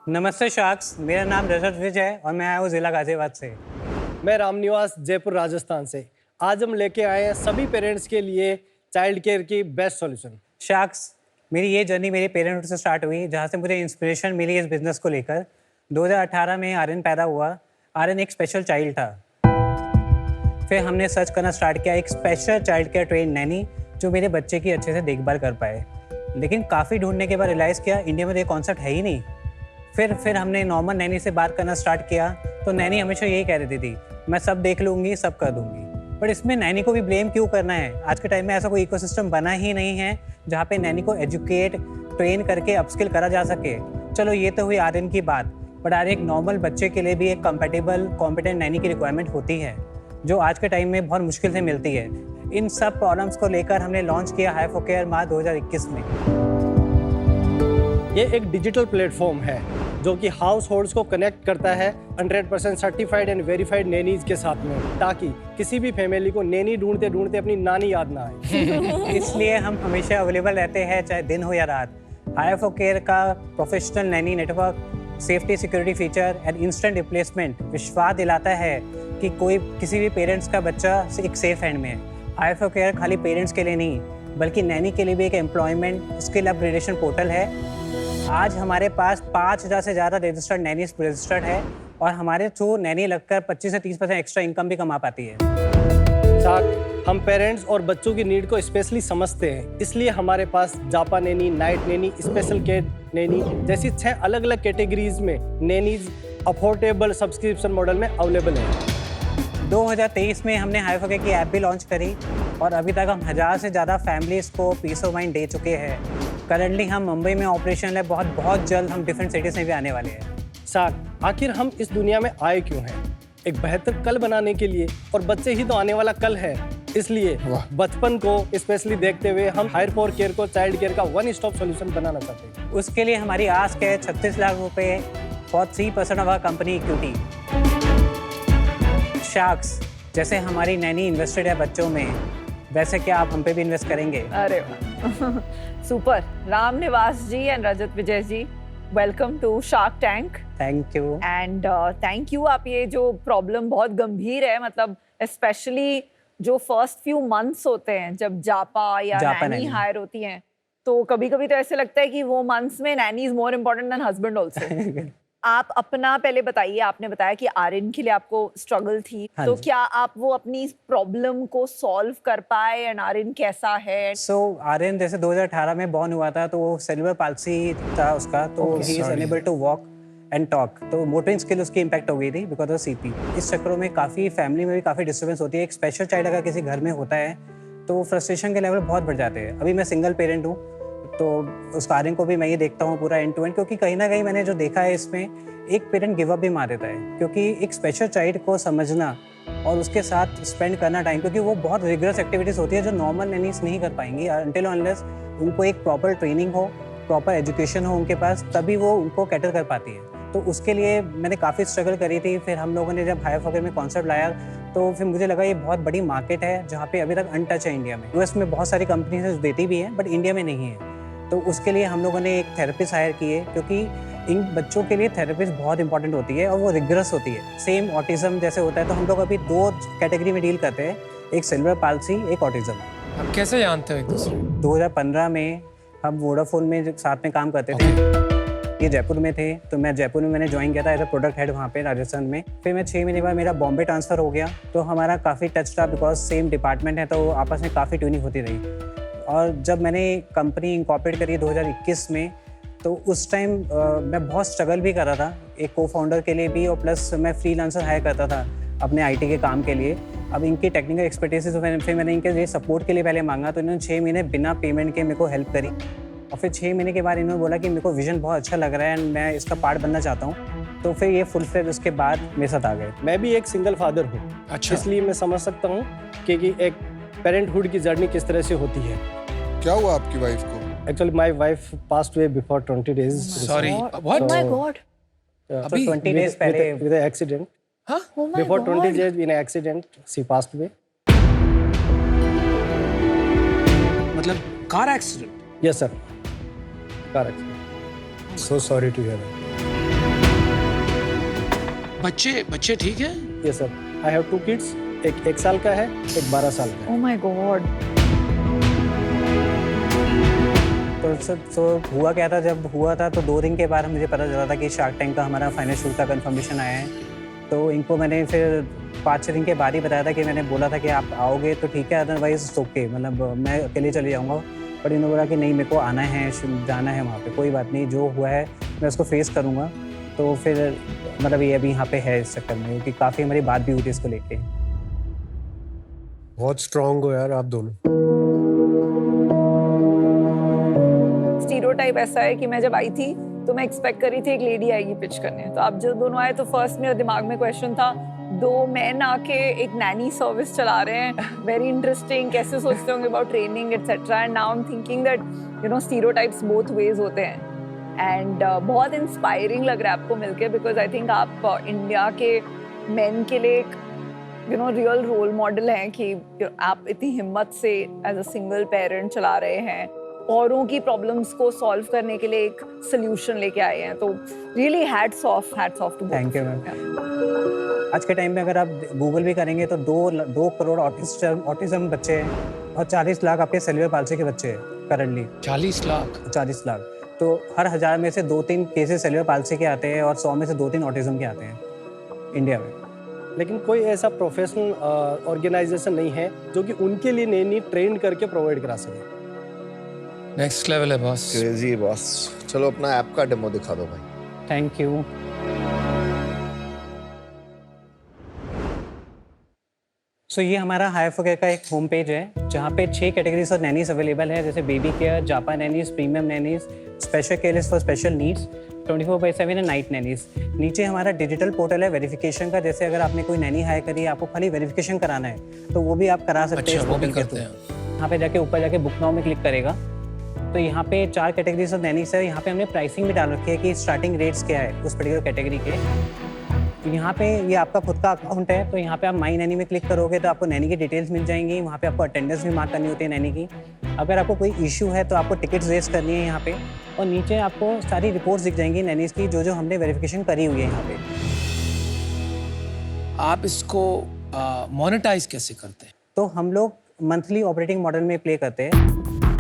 नमस्ते शार्क्स, मेरा नाम रजत विज है और मैं आया हूँ ज़िला गाज़ियाबाद से। मैं रामनिवास जयपुर राजस्थान से। आज हम लेके आए हैं सभी पेरेंट्स के लिए चाइल्ड केयर की बेस्ट सॉल्यूशन। शार्क्स, मेरी ये जर्नी मेरे पेरेंट्स से स्टार्ट हुई, जहाँ से मुझे इंस्पिरेशन मिली इस बिज़नेस को लेकर। 2018 में आर्यन पैदा हुआ। आर्यन एक स्पेशल चाइल्ड था। फिर हमने सर्च करना स्टार्ट किया एक special child care train Naini जो मेरे बच्चे की अच्छे से देखभाल कर पाए। लेकिन काफ़ी ढूंढने के बाद रियलाइज़ किया इंडिया में तो ये कॉन्सेप्ट है ही नहीं। फिर हमने नॉर्मल नैनी से बात करना स्टार्ट किया तो नैनी हमेशा यही कह रही थी, मैं सब देख लूँगी, सब कर दूँगी। बट इसमें नैनी को भी ब्लेम क्यों करना है? आज के टाइम में ऐसा कोई इकोसिस्टम बना ही नहीं है जहाँ पे नैनी को एजुकेट, ट्रेन करके अपस्किल करा जा सके। चलो ये तो हुई आर्यन की बात, बट आज एक नॉर्मल बच्चे के लिए भी एक कंपेटेबल कॉम्पिटेंट नैनी की रिक्वायरमेंट होती है जो आज के टाइम में बहुत मुश्किल से मिलती है। इन सब प्रॉब्लम्स को लेकर हमने लॉन्च किया हाई4केयर मार्च 2021 में। ये एक डिजिटल प्लेटफॉर्म है जो कि हाउस होल्ड्स को कनेक्ट करता है 100% सर्टिफाइड एंड वेरीफाइड नैनीज के साथ में, ताकि किसी भी फैमिली को नैनी ढूंढते ढूंढते अपनी नानी याद ना आए। इसलिए हम हमेशा अवेलेबल रहते हैं, चाहे दिन हो या रात। हाई4केयर का professional Naini network, safety security feature and instant replacement विश्वास दिलाता है कि कोई किसी भी पेरेंट्स का बच्चा एक सेफ हैंड में है। हाई4केयर खाली पेरेंट्स के लिए नहीं बल्कि नैनी के लिए भी एक एम्प्लॉयमेंट स्किल अपग्रेडेशन पोर्टल है। आज हमारे पास 5000 से ज़्यादा रजिस्टर्ड नैनीज रजिस्टर्ड है और हमारे थ्रू नैनी लगकर 25 से 30% एक्स्ट्रा इनकम भी कमा पाती है। साथ हम पेरेंट्स और बच्चों की नीड को स्पेशली समझते हैं, इसलिए हमारे पास japa nanny, night nanny, special care nanny जैसी 6 अलग अलग कैटेगरीज में नैनीज अफोर्डेबल सब्सक्रिप्शन मॉडल में अवेलेबल है। 2023 में हमने हाई4केयर की ऐप भी लॉन्च करी और अभी तक हम 1000 से ज़्यादा फैमिलीज़ को पीस ऑफ माइंड दे चुके हैं। करंटली हम मुंबई में ऑपरेशनल है, बहुत जल्द हम डिफरेंट सिटीज़ में भी आने वाले हैं। साथ आखिर हम इस दुनिया में आए क्यों हैं? एक बेहतर कल बनाने के लिए, और बच्चे ही तो आने वाला कल है। इसलिए बचपन को स्पेशली देखते हुए हम हाई4केयर को चाइल्ड केयर का वन स्टॉप सॉल्यूशन बनाना चाहते हैं। उसके लिए हमारी आस्क है 36 लाख रुपए for 3% of our company equity. Sharks, जैसे हमारी नैनी इन्वेस्टेड है बच्चों में, वैसे क्या आप हम पे भी इन्वेस्ट करेंगे? अरे वाह super. Ramniwas ji and Rajat Vijay ji, welcome to Shark Tank. Thank you and thank you. आप ये जो प्रॉब्लम बहुत गंभीर है, मतलब स्पेशली जो फर्स्ट फ्यू मंथ्स होते हैं जब जापा या नैनी हायर होती हैं, तो कभी कभी तो ऐसे लगता है कि वो मंथ्स में Naini is more important then husband also. आप अपना पहले बताइए, आपने बताया कि आर्यन के लिए आपको स्ट्रगल थी, तो क्या आप वो अपनी प्रॉब्लम को सॉल्व कर पाए एंड आर्यन कैसा है? आर्यन जैसे 2018 में बॉर्न हुआ था तो वो सेरेब्रल पाल्सी था उसका, तो he is unable to walk and talk, तो मोटरिंग स्किल उसकी इम्पैक्ट हो गई थी बिकॉज ऑफ सीपी। इस चक्करों में काफ़ी फैमिली में भी काफ़ी डिस्टर्बेंस होती है। एक स्पेशल चाइल्ड अगर किसी घर में होता है तो फ्रस्ट्रेशन के लेवल बहुत बढ़ जाते हैं। अभी मैं सिंगल पेरेंट हूँ तो उस आर्यन को भी मैं ये देखता हूँ पूरा एंड टू एंड, क्योंकि कहीं ना कहीं मैंने जो देखा है इसमें एक पेरेंट गिव अप भी मार देता है, क्योंकि एक स्पेशल चाइल्ड को समझना और उसके साथ स्पेंड करना टाइम, क्योंकि वो बहुत रिगरस एक्टिविटीज़ होती है जो नॉर्मल नैनीज नहीं कर पाएंगी अनटिल अनलेस उनको एक प्रॉपर ट्रेनिंग हो, प्रॉपर एजुकेशन हो उनके पास, तभी वो उनको कैटर कर पाती है। तो उसके लिए मैंने काफ़ी स्ट्रगल करी थी। फिर हम लोगों ने जब हाई4केयर में कॉन्सेप्ट लाया तो फिर मुझे लगा ये बहुत बड़ी मार्केट है जहाँ पे अभी तक अनटच है इंडिया में। यूएस में बहुत सारी कंपनीज देती भी हैं बट इंडिया में नहीं है। तो उसके लिए हम लोगों ने एक थेरेपिस्ट हायर की है, क्योंकि इन बच्चों के लिए थेरेपिस्ट बहुत इंपॉर्टेंट होती है और वो रिगरस होती है। सेम ऑटिज्म जैसे होता है, तो हम लोग अभी 2 कैटेगरी में डील करते हैं, एक सेरेब्रल पाल्सी, एक ऑटिज्म। आप कैसे जानते हो एक दूसरे? 2015 में हम वोडाफोन में साथ में काम करते थे। ये जयपुर में थे, तो मैं जयपुर में मैंने ज्वाइन किया था एज अ प्रोडक्ट हेड वहाँ पे राजस्थान में। फिर मैं 6 महीने बाद मेरा बॉम्बे ट्रांसफ़र हो गया, तो हमारा काफ़ी टच था बिकॉज सेम डिपार्टमेंट है, तो आपस में काफ़ी ट्यूनिंग होती रही। और जब मैंने कंपनी इंकॉर्पोरेट करी 2021 में, तो उस टाइम मैं बहुत स्ट्रगल भी कर रहा था एक को फाउंडर के लिए भी, और प्लस मैं फ्रीलांसर हायर करता था अपने आईटी के काम के लिए। अब इनकी टेक्निकल एक्सपर्टीज फिर मैंने इनके लिए सपोर्ट के लिए पहले मांगा, तो इन्होंने 6 महीने बिना पेमेंट के मेरे को हेल्प करी। और फिर 6 महीने के बाद इन्होंने बोला कि मेरे को विजन बहुत अच्छा लग रहा है एंड मैं इसका पार्ट बनना चाहता हूँ, तो फिर ये फुल फ्लेज उसके बाद मेरे साथ आ गए। मैं भी एक सिंगल फादर हूँ। अच्छा। इसलिए मैं समझ सकता हूँ कि एक पेरेंटहुड की जर्नी किस तरह से होती है। क्या हुआ आपकी वाइफ को? Actually, my wife passed away before 20 days. Sorry. What? Oh my God. अभी 20 days पहले with an accident. हाँ? Oh my Before God. 20 days in an accident, she passed away. मतलब car accident? Yes, sir. Car accident. So sorry to hear that. बच्चे ठीक है? ये sir, I have 2 kids, एक 1 साल का है, एक 12 साल का है। Oh my God. तो सर तो हुआ क्या था, जब हुआ था तो 2 दिन के बाद मुझे पता चला था कि शार्क टैंक का हमारा फाइनल शूट का कंफर्मेशन आया है। तो इनको मैंने फिर 5-6 दिन के बाद ही बताया था कि मैंने बोला था कि आप आओगे तो ठीक है, अदरवाइज ओके, मतलब मैं अकेले चले जाऊँगा। बट इन्होंने बोला कि नहीं, मेरे को आना है, जाना है वहाँ पे, कोई बात नहीं, जो हुआ है मैं उसको फेस करूँगा। तो फिर मतलब ये अभी यहाँ पे है इस चक्कर में, क्योंकि काफ़ी हमारी बात भी हुई थी इसको लेके। बहुत स्ट्रांग हो यार आप दोनों। स्टीरियोटाइप ऐसा है कि मैं जब आई थी तो मैं एक्सपेक्ट कर रही थी एक लेडी आएगी पिच करने। तो आप जब दोनों आए तो फर्स्ट मेरे दिमाग में क्वेश्चन था, 2 मैन आके एक नैनी सर्विस चला रहे हैं, वेरी इंटरेस्टिंग, कैसे सोचते होंगे about training etcetera. And now I am thinking that you know stereotypes both ways होते हैं। एंड बहुत इंस्पायरिंग लग रहा है आपको मिलके, बिकॉज आई थिंक आप इंडिया के मेन के लिए एक you know real role model हैं कि आप इतनी हिम्मत से एज अ सिंगल पेरेंट चला रहे हैं, औरों की प्रॉब्लम्स को सॉल्व करने के लिए एक सोल्यूशन लेके आए हैं। तो really hats off to thank you ma'am. आज के टाइम में अगर आप गूगल भी करेंगे तो 2 करोड़ ऑटिज्म बच्चे हैं और 40 लाख आपके सेल्युलर पाल्सी के बच्चे हैं करंटली। 40 लाख? 40 लाख। तो हर 1000 में से 2-3 केसेस सेल्युलर पाल्सी के आते हैं और 100 में से 2-3 ऑटिज्म के आते हैं इंडिया में। लेकिन कोई ऐसा प्रोफेशनल ऑर्गेनाइजेशन नहीं है जो कि उनके लिए नैनी ट्रेन करके प्रोवाइड करा सके। नेक्स्ट लेवल है बॉस। Crazy boss. चलो अपना ऐप का डेमो दिखा दो भाई। Thank you. सो ये हमारा हायरफोकेयर का एक होम पेज है जहाँ पे 6 कैटेगरीज ऑफ नैनीज अवेलेबल है, जैसे baby care, japa nannies, premium nannies, special care is for special needs, 24/7 है नाइट नैनीज। नीचे हमारा डिजिटल पोर्टल है वेरिफिकेशन का, जैसे अगर आपने कोई नैनी हायर करी, आपको खाली वेरिफिकेशन कराना है तो वो भी आप करा सकते हैं इस वो भी पोर्टल के करते थ्रू। हैं। यहाँ पे जाके ऊपर जाके बुक नाउ में क्लिक करेगा तो यहाँ पे 4 कैटेगरीज ऑफ नैनीज है। यहाँ पे हमने प्राइसिंग भी डाल रखी है कि स्टार्टिंग रेट्स क्या है उस पर्टिकुलर कैटेगरी के। तो यहाँ पे ये आपका खुद का अकाउंट है, तो यहाँ पे आप माई नैनी में क्लिक करोगे तो आपको नैनी की डिटेल्स मिल जाएंगी। वहाँ पे आपको अटेंडेंस भी मार्क करनी होती है नैनी की। अगर आपको कोई इशू है तो आपको टिकट्स रेज करनी है यहाँ पे, और नीचे आपको सारी रिपोर्ट्स दिख जाएंगी नैनीज की जो हमने वेरिफिकेशन करी हुई है यहाँ पे। आप इसको मोनेटाइज कैसे करते हैं? तो हम लोग मंथली ऑपरेटिंग मॉडल में प्ले करते हैं,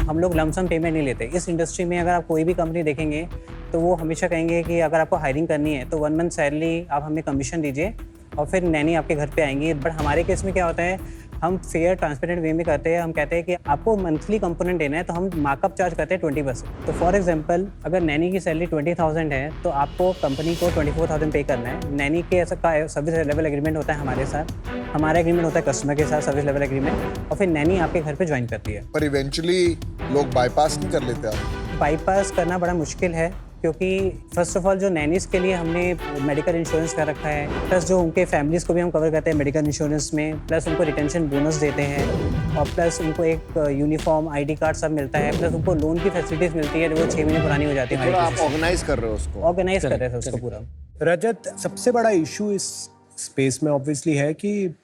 हम लोग लमसम पेमेंट नहीं लेते। इस इंडस्ट्री में अगर आप कोई भी कंपनी देखेंगे तो वो हमेशा कहेंगे कि अगर आपको हायरिंग करनी है तो 1 मंथ सैलरी आप हमें कमीशन दीजिए और फिर नैनी आपके घर पे आएंगी। बट हमारे केस में क्या होता है, हम फेयर ट्रांसपेरेंट वे में करते हैं। हम कहते हैं कि आपको मंथली कंपोनेंट देना है तो हम मार्कअप चार्ज करते हैं 20%। तो फॉर एग्जांपल अगर नैनी की सैलरी 20,000 है तो आपको कंपनी को 24,000 पे करना है। नैनी के ऐसा का सर्विस लेवल एग्रीमेंट होता है हमारे साथ, हमारा एग्रीमेंट होता है कस्टमर के साथ सर्विस लेवल एग्रीमेंट, और फिर नैनी आपके घर पे ज्वाइन करती है। पर इवेंचुअली लोग बाईपास नहीं कर लेते आप? बाईपास करना बड़ा मुश्किल है क्योंकि फर्स्ट ऑफ ऑल जो नैनीज़ के लिए हमने मेडिकल इंश्योरेंस कर रखा है, प्लस जो उनके फैमिलीज़ को भी हम कवर करते हैं मेडिकल इंश्योरेंस में, प्लस उनको रिटेंशन बोनस देते हैं, और प्लस उनको एक यूनिफॉर्म ID कार्ड सब मिलता है, प्लस उनको लोन की फैसिलिटीज़ मिलती है जो वो 6 महीने पुरानी हो जाती है। आप ऑर्गेनाइज कर रहे हो उसको? ऑर्गेनाइज कर रहे थे उसको पूरा। रजत, सबसे बड़ा इशू इस स्पेस में ऑब्वियसली है कि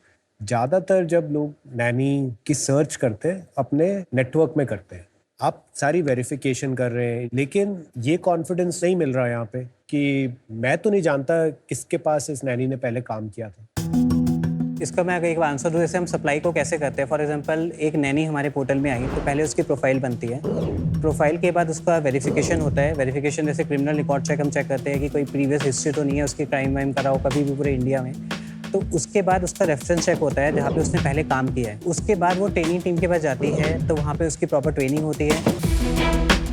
ज़्यादातर जब लोग नैनी की सर्च करते हैं अपने नेटवर्क में करते हैं। आप सारी वेरिफिकेशन कर रहे हैं लेकिन ये कॉन्फिडेंस नहीं मिल रहा है यहाँ पे कि मैं तो नहीं जानता किसके पास इस नैनी ने पहले काम किया था। इसका मैं अगर एक आंसर दूँ, जैसे हम सप्लाई को कैसे करते हैं। फॉर एग्जांपल एक नैनी हमारे पोर्टल में आई तो पहले उसकी प्रोफाइल बनती है, प्रोफाइल के बाद उसका वेरिफिकेशन होता है। वेरिफिकेशन जैसे क्रिमिनल रिकॉर्ड चेक हम चेक करते हैं कि कोई प्रीवियस हिस्ट्री तो नहीं है उसकी, क्राइम वाइम करा हो कभी भी पूरे इंडिया में। तो उसके बाद उसका रेफरेंस चेक होता है जहाँ पे उसने पहले काम किया है। उसके बाद वो ट्रेनिंग टीम के पास जाती है तो वहाँ पे उसकी प्रॉपर ट्रेनिंग होती है।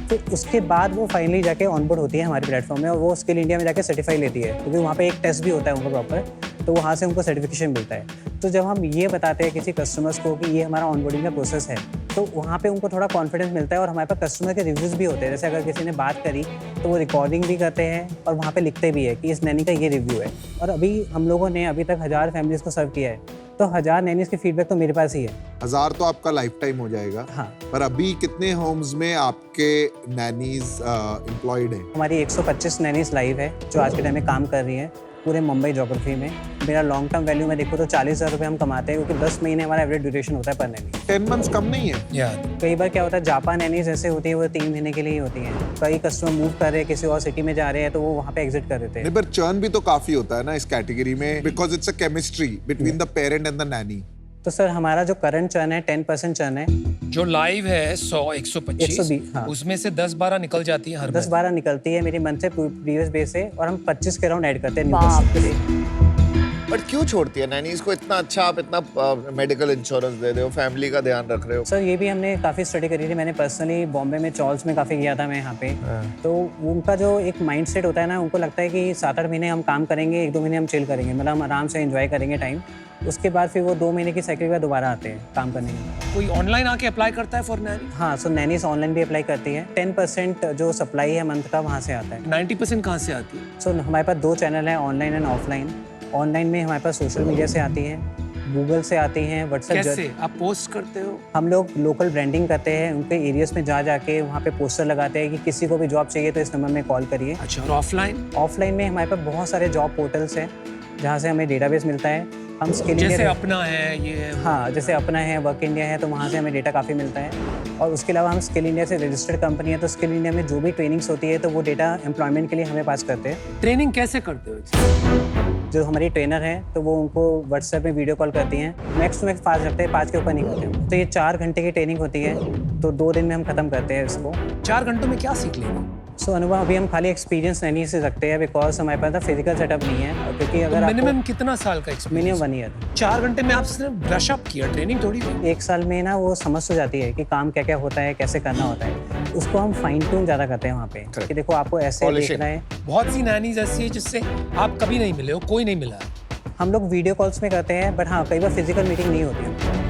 तो उसके बाद वो फाइनली जाके ऑनबोर्ड होती है हमारे प्लेटफॉर्म में और वो स्किल इंडिया में जाके सर्टिफाई लेती है, क्योंकि वहाँ पे एक टेस्ट भी होता है उनको प्रॉपर, तो वहाँ से उनको सर्टिफिकेशन मिलता है। तो जब हम ये बताते हैं किसी कस्टमर्स को कि ये हमारा ऑनबोर्डिंग का प्रोसेस है तो वहाँ पे उनको थोड़ा कॉन्फिडेंस मिलता है। और हमारे पास कस्टमर के रिव्यूज़ भी होते हैं, जैसे अगर किसी ने बात करी तो वो रिकॉर्डिंग भी करते हैं और वहाँ पे लिखते भी है कि इस नैनी का ये रिव्यू है। और अभी हम लोगों ने अभी तक 1000 फैमिलीज़ को सर्व किया है, तो 1000 नैनीज़ की फीडबैक तो मेरे पास ही है। 1000 तो आपका लाइफ टाइम हो जाएगा। हाँ। पर अभी कितने होम्स में आपके नैनीज एम्प्लॉयड हैं? हमारी 125 नैनीज़ लाइव है जो आज के टाइम में काम कर रही हैं। पूरे मुंबई जोग्राफी में। मेरा लॉन्ग टर्म वैल्यू में देखो तो 40,000 रुपये हम कमाते हैं, क्योंकि 10 महीने हमारा एवरेज ड्यूरेशन होता है पर नैनी। 10 मंथ्स कम नहीं है। कई बार क्या होता है, जापान नैनीज ऐसे होती है वो 3 महीने के लिए ही होती हैं। कई कस्टमर मूव कर रहे हैं, किसी और सिटी में जा रहे हैं, तो वो वहाँ पे एग्जिट कर देते हैं। नहीं, पर चर्न भी तो काफी होता है ना इस कैटेगरी में, because it's a chemistry between the parent and the Naini. तो सर हमारा जो करंट चर्न है 10% चर्न है। जो लाइव है 100 125 120, हाँ। उसमें से 10-12 निकल जाती है हर 10-12 निकलती है मेरी मंथ से प्रीवियस बेस से, और हम 25 के राउंड ऐड करते हैं न्यू बाप कस्टमर के लिए। बट क्यों छोड़ती है नैनीज को इतना अच्छा, आप इतना मेडिकल इंश्योरेंस दे रहे हो, फैमिली का ध्यान रख रहे हो? सर ये भी हमने काफ़ी स्टडी करी थी। मैंने पर्सनली बॉम्बे में चॉल्स में काफ़ी गया था मैं यहाँ पे। तो उनका जो एक माइंड सेट होता है ना, उनको लगता है कि 7-8 महीने हम काम करेंगे, 1-2 महीने हम चिल करेंगे, मतलब हम आराम से एंजॉय करेंगे टाइम। उसके बाद फिर वो 2 महीने की साइकिल के बाद दोबारा आते हैं काम करने के लिए। कोई ऑनलाइन आके अप्लाई करता है फॉर नैनी? हाँ, सो नैनीस ऑनलाइन भी अप्लाई करती है। 10% जो सप्लाई है मंथ का वहाँ से आता है। 90% कहाँ से आती है? सो हमारे पास 2 चैनल हैं, ऑनलाइन एंड ऑफलाइन। ऑनलाइन में हमारे पास सोशल मीडिया से आती है, गूगल से आती हैं, व्हाट्सएप। कैसे आप पोस्ट करते हो? हम लोग लोकल ब्रांडिंग करते हैं, उनके एरियाज में जा जाके वहाँ पे पोस्टर लगाते हैं कि किसी को भी जॉब चाहिए तो इस नंबर में कॉल करिए। अच्छा, और ऑफलाइन? ऑफलाइन में हमारे पास बहुत सारे जॉब पोर्टल्स हैं जहाँ से हमें डेटाबेस मिलता है। हम स्किल जैसे इंडिया, अपना है ये है, हाँ जैसे अपना है, वर्क इंडिया है, तो वहाँ से हमें डेटा काफ़ी मिलता है। और उसके अलावा हम स्किल इंडिया से रजिस्टर्ड कंपनी है, तो स्किल इंडिया में जो भी ट्रेनिंग्स होती है तो वो डेटा एम्प्लॉयमेंट के लिए हमें पास करते हैं। ट्रेनिंग कैसे करते हो? जो हमारी ट्रेनर है तो वो उनको व्हाट्सएप में वीडियो कॉल करती हैं। मैक्स टू मैक्स 5 रखते हैं, 5 के ऊपर नहीं करते हैं। तो ये 4 घंटे की ट्रेनिंग होती है, तो 2 दिन में हम ख़त्म करते हैं इसको। 4 घंटों में क्या सीख लेंगे? सो अनुभव अभी हम खाली एक्सपीरियंस नहीं से सकते हैं, बिकॉज हमारे पास फिजिकल सेटअप नहीं है। और क्योंकि अगर मिनिमम कितना साल का एक्सपीरियंस? Minimum 1 year. 4 घंटे में आप सिर्फ ब्रश अप किया, ट्रेनिंग थोड़ी हुई। 1 साल में ना वो समझ हो जाती है कि काम क्या क्या होता है, कैसे करना होता है। उसको हम फाइन ट्यून ज़्यादा करते हैं वहाँ पे कि देखो आपको ऐसे देखना है। बहुत सी नैनीज ऐसी है जिससे आप कभी नहीं मिले हो, कोई नहीं मिला है। हम लोग वीडियो कॉल्स में करते हैं, बट हाँ कई बार फिजिकल मीटिंग नहीं होती है।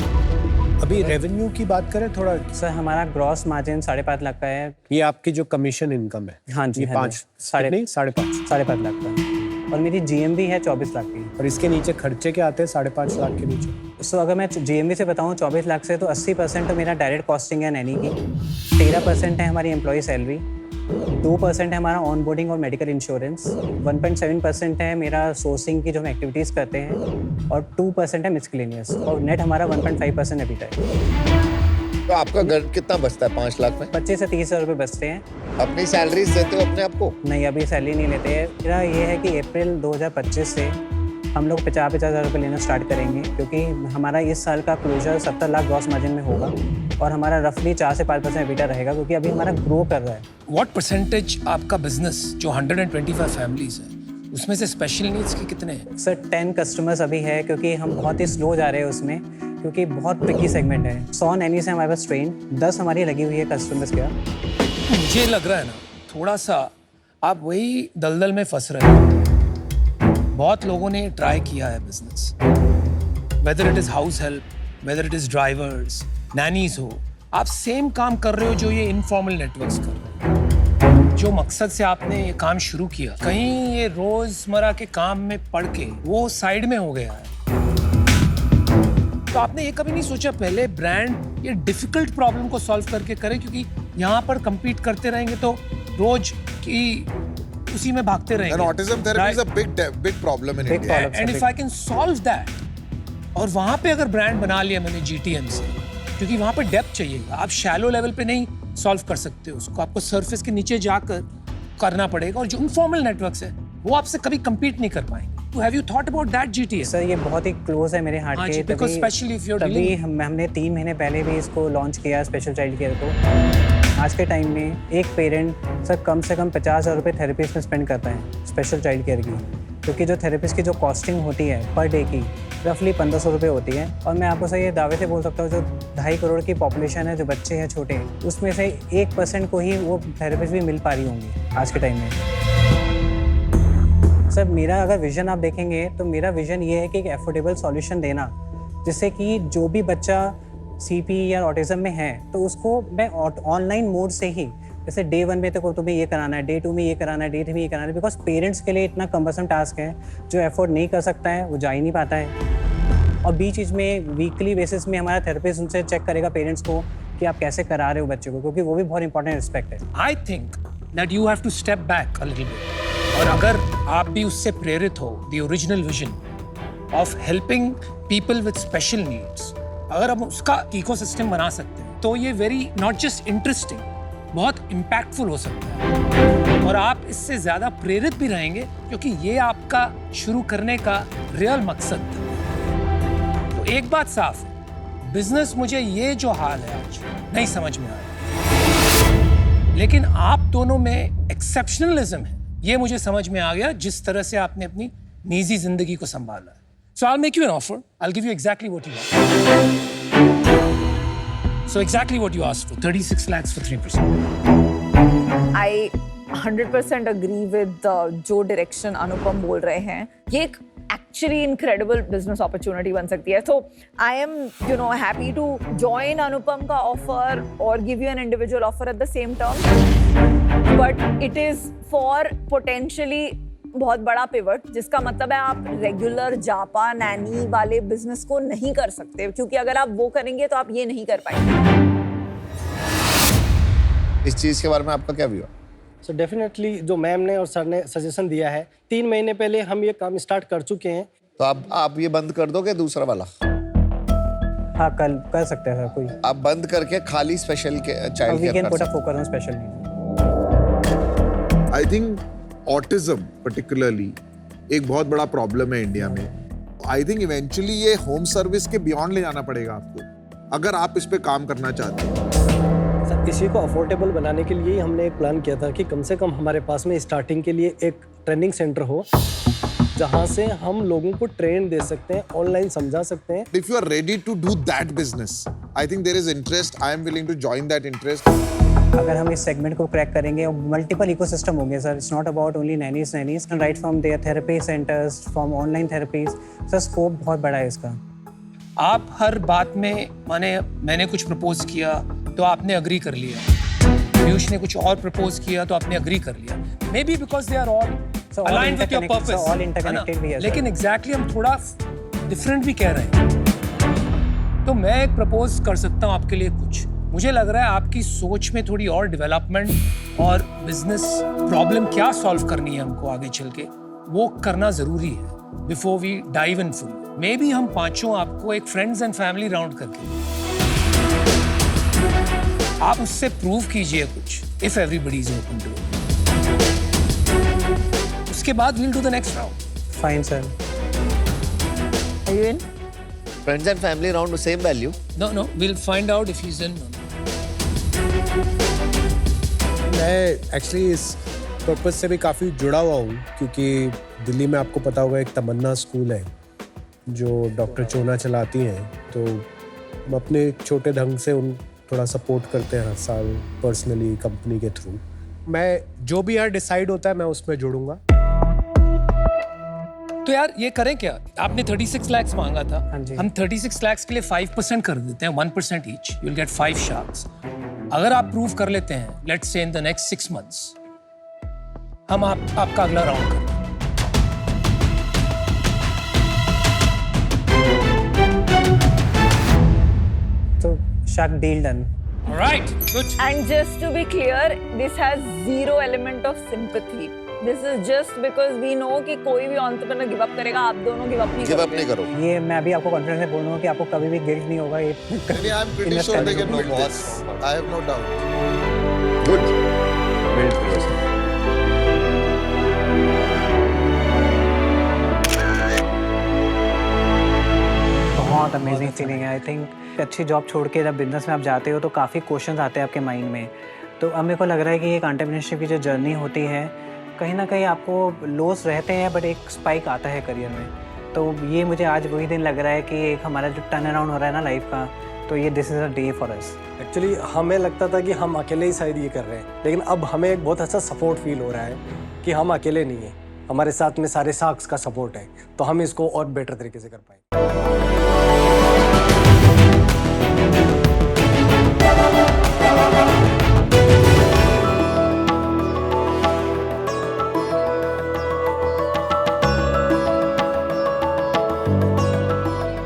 अभी रेवेन्यू की बात करें थोड़ा। सर हमारा ग्रॉस मार्जिन 5.5 लाख का है। ये आपकी जो कमीशन इनकम है? हाँ जी, ये हाँ 5 जी। 5.5 5.5 लाख का। और मेरी GMV है 24 लाख की। और इसके नीचे खर्चे क्या आते हैं 5.5 लाख के नीचे? सो अगर मैं GMV से बताऊँ 24 लाख से, तो 80% तो मेरा डायरेक्ट कॉस्टिंग है नैनी की, 13% है हमारी एम्प्लॉय सैलरी, 2% है हमारा ऑन बोर्डिंग और मेडिकल इंश्योरेंस, 1.7% है मेरा सोर्सिंग की जो हम एक्टिविटीज़ करते हैं, और 2% है मिसलेनियस, और नेट हमारा 1.5% अभी तक। तो आपका घर कितना बचता है 5 लाख में? 25 से 30 हज़ार रुपये बचते हैं। अपनी सैलरीज देते हो अपने आप को? नहीं, अभी सैलरी नहीं लेते हैं। मेरा ये है कि अप्रैल 2025 से हम लोग 50 हज़ार रुपये लेना स्टार्ट करेंगे, क्योंकि हमारा इस साल का क्लोजर 70 लाख ग्रॉस मार्जिन में होगा, और हमारा रफली 4 से 5% एबिटा रहेगा, क्योंकि अभी हमारा ग्रो कर रहा है। व्हाट परसेंटेज आपका बिजनेस जो 125 फैमिलीज है उसमें से स्पेशल नीड्स के कितने हैं? सर 10 कस्टमर्स अभी है, क्योंकि हम बहुत ही स्लो जा रहे हैं उसमें, क्योंकि बहुत ट्रिकी सेगमेंट है। 100 नैनीज है हमारे पास ट्रेन, 10 हमारी लगी हुई है कस्टमर्स का। मुझे लग रहा है ना थोड़ा सा आप वही दलदल में फंस रहे हैं। बहुत लोगों ने ट्राई किया है business, whether it is house help, whether it is drivers, nannies हो, आप सेम काम कर रहे हो जो ये इनफॉर्मल नेटवर्क्स कर रहे हैं। जो मकसद से आपने ये काम शुरू किया, कहीं ये रोजमर्रा के काम में पड़ के वो साइड में हो गया है। तो आपने ये कभी नहीं सोचा पहले ब्रांड ये डिफिकल्ट प्रॉब्लम को सॉल्व करके करे, क्योंकि यहाँ पर compete करते रहेंगे तो रोज की उसी में भागते रहेंगे। And autism therapy is a big problem in India. And if I can solve that, और वहाँ पे अगर ब्रांड बना लिया मैंने GTM से, क्योंकि वहाँ पे डेप्थ चाहिएगा, आप शैलो लेवल पे नहीं सॉल्व कर सकते उसको, आपको सरफेस के नीचे जाकर करना पड़ेगा, और जो इनफॉर्मल नेटवर्क्स है वो आपसे कभी compete नहीं कर पाएंगे। So have you thought about that GTM? Sir ये बहुत ही क्लोज है मेरे हार्ट के, because especially if you're तभी dealing- हमने 3 महीने पहले भी इसको लॉन्च किया स्पेशल चाइल्ड केयर को। आज के टाइम में एक पेरेंट सर कम से कम 50,000 रुपये थेरेपिस्ट में स्पेंड करता है स्पेशल चाइल्ड केयर की, क्योंकि जो थेरेपिस्ट की जो कॉस्टिंग होती है पर डे की रफली 1500 रुपये होती है। और मैं आपको सर ये दावे से बोल सकता हूँ, जो 2.5 करोड़ की पॉपुलेशन है, जो बच्चे हैं छोटे, उसमें से 1% को ही वो थेरेपिस्ट भी मिल पा रही होंगी आज के टाइम में। सर मेरा अगर विज़न आप देखेंगे तो मेरा विज़न ये है कि एक एफोर्डेबल सॉल्यूशन देना, जिससे कि जो भी बच्चा CP या ऑटिज़म में है तो उसको मैं ऑनलाइन मोड से ही, जैसे डे 1 में तो तुम्हें ये कराना है, डे 2 में ये कराना है, डे 3 में ये कराना है, बिकॉज पेरेंट्स के लिए इतना कम्बरसम टास्क है, जो एफोर्ड नहीं कर सकता है वो जा ही नहीं पाता है। और बीच बीच में वीकली बेसिस में हमारा थेरेपिस्ट उनसे चेक करेगा पेरेंट्स को कि आप कैसे करा रहे हो बच्चे को, क्योंकि वो भी बहुत इंपॉर्टेंट एस्पेक्ट है। I think that you have to step back a little bit. और अगर आप भी उससे प्रेरित हो, the original vision of helping people with special needs, अगर हम उसका इकोसिस्टम बना सकते हैं तो ये वेरी नॉट जस्ट इंटरेस्टिंग, बहुत इम्पैक्टफुल हो सकता है। और आप इससे ज्यादा प्रेरित भी रहेंगे क्योंकि ये आपका शुरू करने का रियल मकसद था। तो एक बात साफ है, बिजनेस मुझे ये जो हाल है आज नहीं समझ में आया, लेकिन आप दोनों में एक्सेप्शनलिज्म है, ये मुझे समझ में आ गया जिस तरह से आपने अपनी निजी जिंदगी को संभाला है। So I'll make you an offer. I'll give you exactly what you want. So exactly what you asked for, 36 lakhs for 3%. I 100% agree with जो डायरेक्शन अनुपम बोल रहे हैं, ये एक actually incredible business opportunity बन सकती है. So I am, happy to join अनुपम का offer or give you an individual offer at the same term. But it is for potentially बहुत बड़ा पिवट, जिसका मतलब है आप रेगुलर जापा नैनी वाले बिजनेस को नहीं कर सकते, क्योंकि अगर आप वो करेंगे तो आप ये नहीं कर पाएंगे। इस चीज के बारे में आपका क्या व्यू है? सो डेफिनेटली जो मैम ने और सर ने सजेशन दिया है, 3 महीने पहले हम ये काम स्टार्ट कर चुके हैं। तो आप ये बंद कर दोगे दूसरा वाला? हाँ, कल कर सकते हैं कोई। आप बंद करके खाली स्पेशल के चाइल्ड केयर कर सकते हैं। Focus on special needs. I think autism particularly एक बहुत बड़ा प्रॉब्लम है इंडिया में। आई थिंक इवेंचुअली ये होम सर्विस के बियॉन्ड ले जाना पड़ेगा आपको, अगर आप इस पे काम करना चाहते हैं। सर, इसी को अफोर्डेबल बनाने के लिए हमने एक प्लान किया था कि कम से कम हमारे पास में स्टार्टिंग के लिए एक ट्रेनिंग सेंटर हो, जहां से हम लोगों को ट्रेन दे सकते हैं, ऑनलाइन समझा सकते हैं। If you are ready to do that business, I think there is interest, I am willing to join that interest. अगर हम इस सेगमेंट को क्रैक करेंगे, मल्टीपल इकोसिस्टम होंगे sir. It's not about only nannies right from their therapy centres, from online therapies. Sir, scope बहुत बड़ा है इसका। आप हर बात में मैंने कुछ प्रपोज किया तो आपने अग्री कर लिया, पीयूष ने कुछ और प्रपोज किया तो आपने अग्री कर लिया। Maybe because they are all aligned with your purpose, all interconnected भी है। लेकिन एग्जैक्टली हम थोड़ा डिफरेंट भी कह रहे हैं। तो मैं एक प्रपोज कर सकता हूँ आपके लिए कुछ। मुझे लग रहा है आपकी सोच में थोड़ी और डेवलपमेंट और बिजनेस प्रॉब्लम क्या सॉल्व करनी है हमको आगे चल के, वो करना जरूरी है before we dive in full. Maybe हम पांचों आपको एक फ्रेंड्स एंड फैमिली राउंड करके आप उससे प्रूव कीजिए कुछ, if everybody is open to it. उसके बाद we'll do the next round. Fine sir. Are you in? Friends and family round same value? No, we'll find out if he's in. मैं actually इस purpose से भी काफ़ी जुड़ा हुआ हूँ, क्योंकि दिल्ली में आपको पता होगा एक तमन्ना स्कूल है जो डॉक्टर चोना चलाती हैं। तो हम अपने छोटे ढंग से उन थोड़ा सपोर्ट करते हैं हर साल पर्सनली कंपनी के थ्रू। मैं जो भी यार डिसाइड होता है मैं उसमें जुड़ूंगा। तो यार ये करें क्या, आपने 36 लाख मांगा था, हाँ जी। हम 36 लाख के लिए 5% कर देते हैं, 1% each, you will get 5 sharks. अगर आप प्रूव कर लेते हैं, let's say in the next 6 months, हम आपका अगला राउंड कर। तो shark deal done. Alright, good. And just to be clear, this has zero element of sympathy. This is just because we know कि कोई भी entrepreneur give up करेगा, आप दोनों give up नहीं गिव अप करोगे। नहीं करो। ये मैं अभी आपको कॉन्फिडेंस से बोल रहा हूँ कि आपको कभी भी गिल्ट नहीं होगा। ये I am pretty invest sure they करने कैन को। Do this, I have no doubt. Good. बहुत अमेजिंग फीलिंग है। आई थिंक अच्छी जॉब छोड़ के जब बिजनेस में आप जाते हो तो काफ़ी क्वेश्चंस आते हैं आपके माइंड में। तो अब मेरे को लग रहा है कि एक एंटरप्रेन्योरशिप की जो जर्नी होती है, कहीं ना कहीं आपको लॉस रहते हैं बट एक स्पाइक आता है करियर में। तो ये मुझे आज वही दिन लग रहा है कि एक हमारा जो टर्न अराउंड हो रहा है ना लाइफ का, तो ये this is a day for us. Actually हमें लगता था कि हम अकेले ही शायद ये कर रहे हैं, लेकिन अब हमें एक बहुत अच्छा सपोर्ट फील हो रहा है कि हम अकेले नहीं हैं, हमारे साथ में सारे शार्क्स का सपोर्ट है, तो हम इसको और बेटर तरीके से कर पाएंगे।